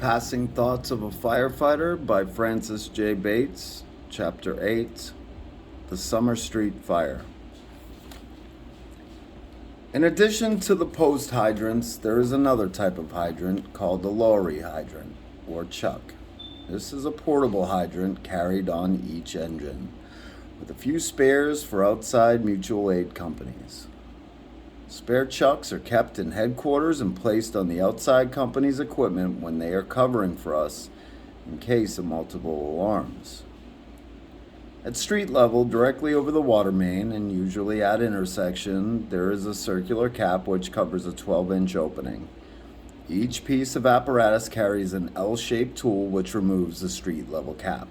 Passing Thoughts of a Firefighter by F.J.Bates, Chapter 8, The Summer Street Fire. In addition to the post hydrants, there is another type of hydrant called the lorry hydrant, or chuck. This is a portable hydrant carried on each engine, with a few spares for outside mutual aid companies. Spare chucks are kept in headquarters and placed on the outside company's equipment when they are covering for us in case of multiple alarms. At street level, directly over the water main and usually at intersection, there is a circular cap which covers a 12-inch opening. Each piece of apparatus carries an L-shaped tool which removes the street level cap.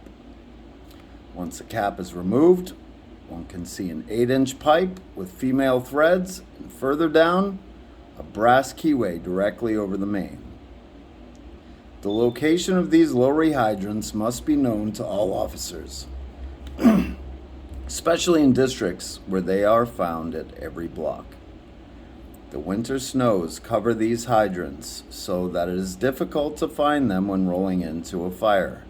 Once the cap is removed, one can see an 8-inch pipe with female threads, and further down, a brass keyway directly over the main. The location of these lorry hydrants must be known to all officers, especially in districts where they are found at every block. The winter snows cover these hydrants so that it is difficult to find them when rolling into a fire.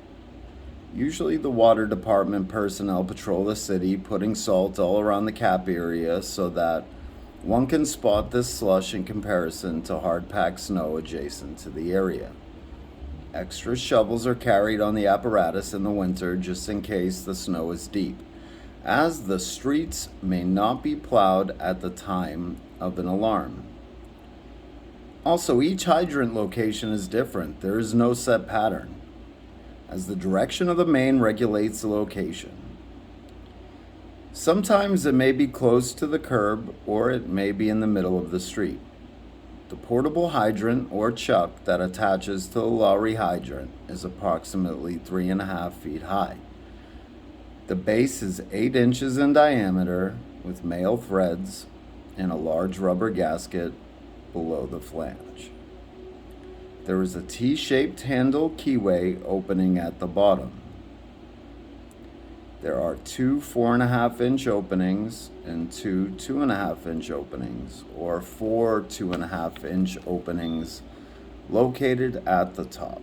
Usually the water department personnel patrol the city, putting salt all around the cap area so that one can spot this slush in comparison to hard-packed snow adjacent to the area. Extra shovels are carried on the apparatus in the winter just in case the snow is deep, as the streets may not be plowed at the time of an alarm. Also, each hydrant location is different. There is no set pattern, as the direction of the main regulates the location. Sometimes it may be close to the curb or it may be in the middle of the street. The portable hydrant or chuck that attaches to the lorry hydrant is approximately 3.5 feet high. The base is 8 inches in diameter with male threads and a large rubber gasket below the flange. There is a T-shaped handle keyway opening at the bottom. There are 2 4.5-inch openings and 2 2.5-inch openings, or 4 2.5-inch openings located at the top.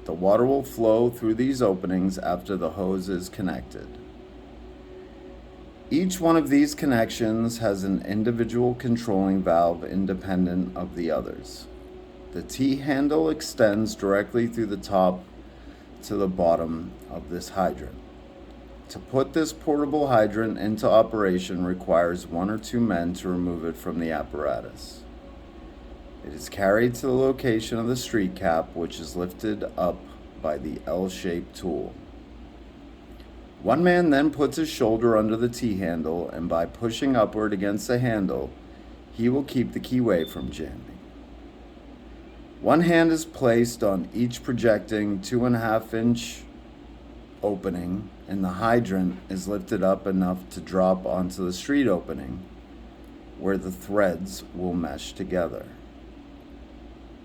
The water will flow through these openings after the hose is connected. Each one of these connections has an individual controlling valve independent of the others. The T-handle extends directly through the top to the bottom of this hydrant. To put this portable hydrant into operation requires 1 or 2 men to remove it from the apparatus. It is carried to the location of the street cap, which is lifted up by the L-shaped tool. One man then puts his shoulder under the T-handle, and by pushing upward against the handle, he will keep the keyway from jamming. One hand is placed on each projecting 2.5-inch opening, and the hydrant is lifted up enough to drop onto the street opening, where the threads will mesh together.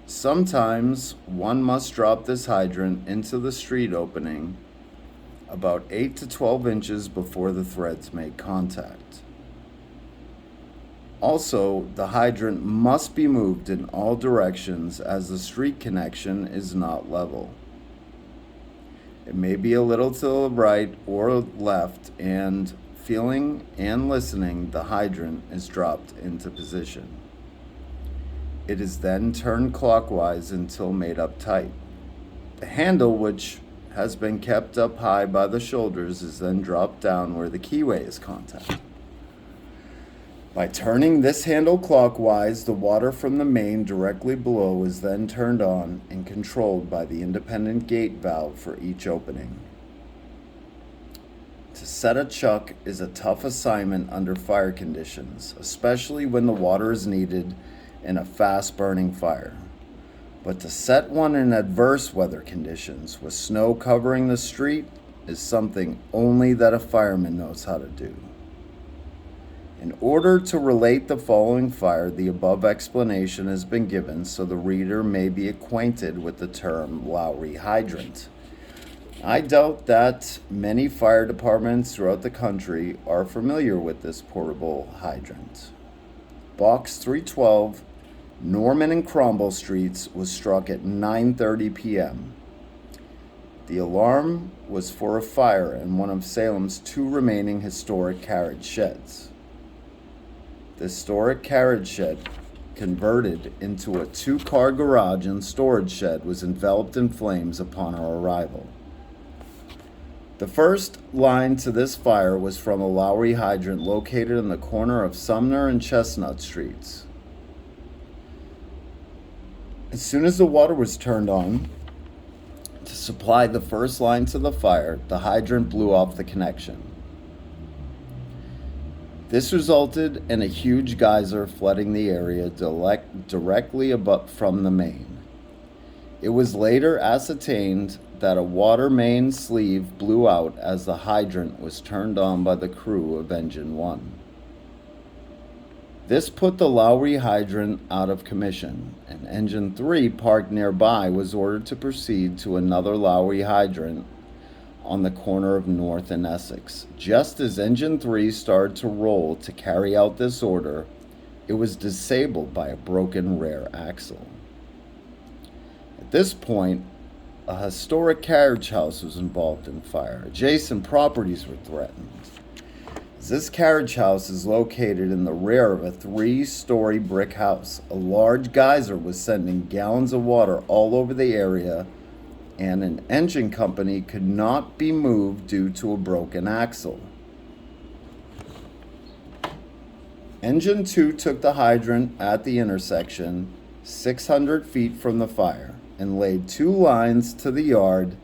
Sometimes one must drop this hydrant into the street opening about 8 to 12 inches before the threads make contact. Also, the hydrant must be moved in all directions as the street connection is not level. It may be a little to the right or left, and feeling and listening, the hydrant is dropped into position. It is then turned clockwise until made up tight. The handle, which has been kept up high by the shoulders, is then dropped down where the keyway is contacted. By turning this handle clockwise, the water from the main directly below is then turned on and controlled by the independent gate valve for each opening. To set a chuck is a tough assignment under fire conditions, especially when the water is needed in a fast-burning fire. But to set one in adverse weather conditions, with snow covering the street, is something only that a fireman knows how to do. In order to relate the following fire, the above explanation has been given so the reader may be acquainted with the term lorry hydrant. I doubt that many fire departments throughout the country are familiar with this portable hydrant. Box 312 Norman and Cromwell Streets was struck at 9:30 p.m. The alarm was for a fire in one of Salem's two remaining historic carriage sheds. The historic carriage shed, converted into a two-car garage and storage shed, was enveloped in flames upon our arrival. The first line to this fire was from a Lowry hydrant located in the corner of Sumner and Chestnut Streets. As soon as the water was turned on to supply the first line to the fire, the hydrant blew off the connection. This resulted in a huge geyser flooding the area directly from the main. It was later ascertained that a water main sleeve blew out as the hydrant was turned on by the crew of Engine 1. This put the Lowry hydrant out of commission, and Engine 3, parked nearby, was ordered to proceed to another Lowry hydrant on the corner of North and Essex. Just as Engine 3 started to roll to carry out this order, it was disabled by a broken rear axle. At this point, a historic carriage house was involved in fire. Adjacent properties were threatened. This carriage house is located in the rear of a 3-story brick house. A large geyser was sending gallons of water all over the area, and an engine company could not be moved due to a broken axle. Engine 2 took the hydrant at the intersection 600 feet from the fire and laid 2 lines to the yard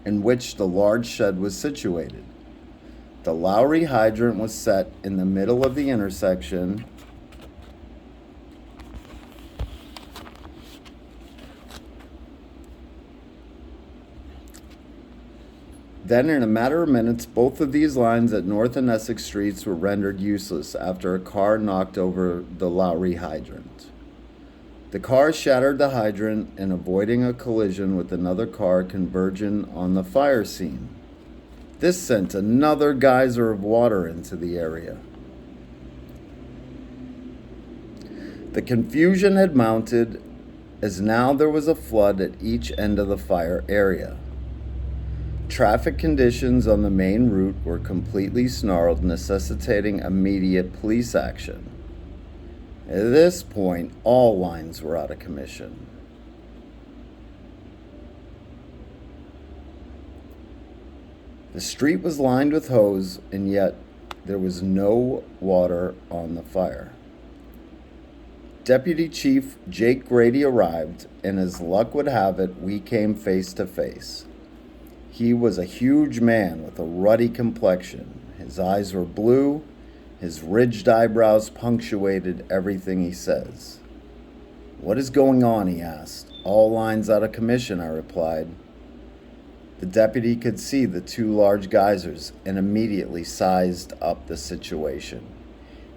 in which the large shed was situated. The Lowry hydrant was set in the middle of the intersection Then, in a matter of minutes, both of these lines at North and Essex Streets were rendered useless after a car knocked over the Lowry hydrant. The car shattered the hydrant and, avoiding a collision with another car converging on the fire scene. This sent another geyser of water into the area. The confusion had mounted, as now there was a flood at each end of the fire area. Traffic conditions on the main route were completely snarled, necessitating immediate police action. At this point, all lines were out of commission. The street was lined with hose, and yet there was no water on the fire. Deputy Chief Jake Grady arrived, and as luck would have it, we came face to face. He was a huge man with a ruddy complexion. His eyes were blue. His ridged eyebrows punctuated everything he says. "What is going on?" he asked. "All lines out of commission," I replied. The deputy could see the 2 large geysers and immediately sized up the situation.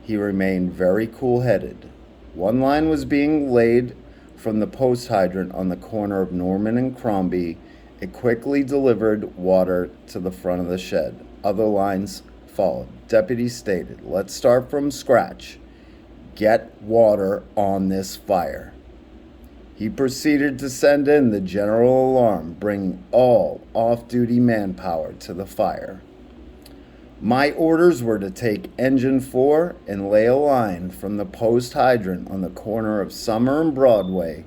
He remained very cool-headed. One line was being laid from the post hydrant on the corner of Norman and Crombie. It quickly delivered water to the front of the shed. Other lines followed. Deputy stated, "Let's start from scratch. Get water on this fire." He proceeded to send in the general alarm, bringing all off-duty manpower to the fire. My orders were to take Engine 4 and lay a line from the post hydrant on the corner of Summer and Broadway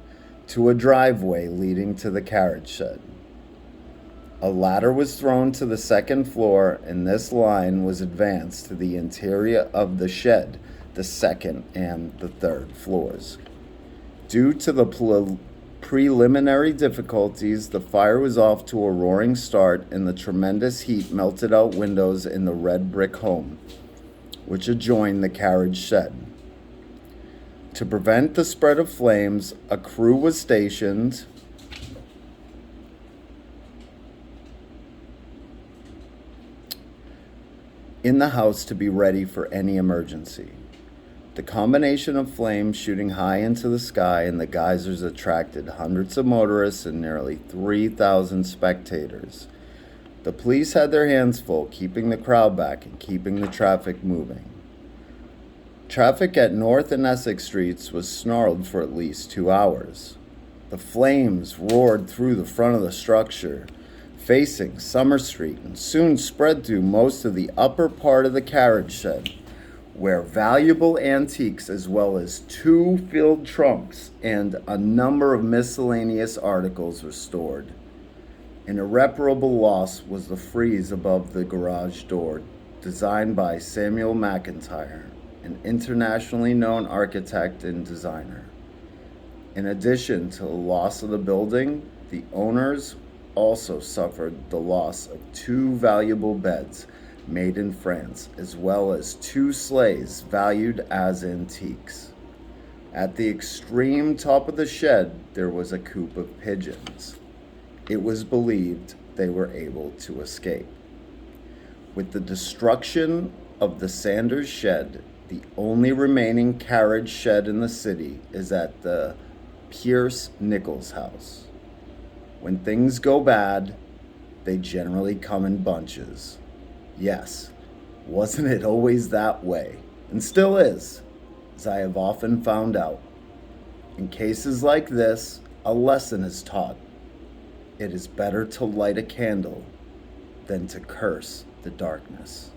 to a driveway leading to the carriage shed. A ladder was thrown to the 2nd floor, and this line was advanced to the interior of the shed, the 2nd and the 3rd floors. Due to the preliminary difficulties, the fire was off to a roaring start, and the tremendous heat melted out windows in the red brick home, which adjoined the carriage shed. To prevent the spread of flames, a crew was stationed in the house to be ready for any emergency. The combination of flames shooting high into the sky and the geysers attracted hundreds of motorists and nearly 3,000 spectators. The police had their hands full, keeping the crowd back and keeping the traffic moving. Traffic at North and Essex Streets was snarled for at least 2 hours. The flames roared through the front of the structure, facing Summer Street, and soon spread through most of the upper part of the carriage shed, where valuable antiques as well as 2 filled trunks and a number of miscellaneous articles were stored. An irreparable loss was the frieze above the garage door, designed by Samuel McIntyre, an internationally known architect and designer. In addition to the loss of the building, the owners also suffered the loss of 2 valuable beds made in France, as well as 2 sleighs valued as antiques. At the extreme top of the shed, there was a coop of pigeons. It was believed they were able to escape. With the destruction of the Sanders shed, the only remaining carriage shed in the city is at the Pierce Nichols house. When things go bad, they generally come in bunches. Yes, wasn't it always that way? And still is, as I have often found out. In cases like this, a lesson is taught. It is better to light a candle than to curse the darkness.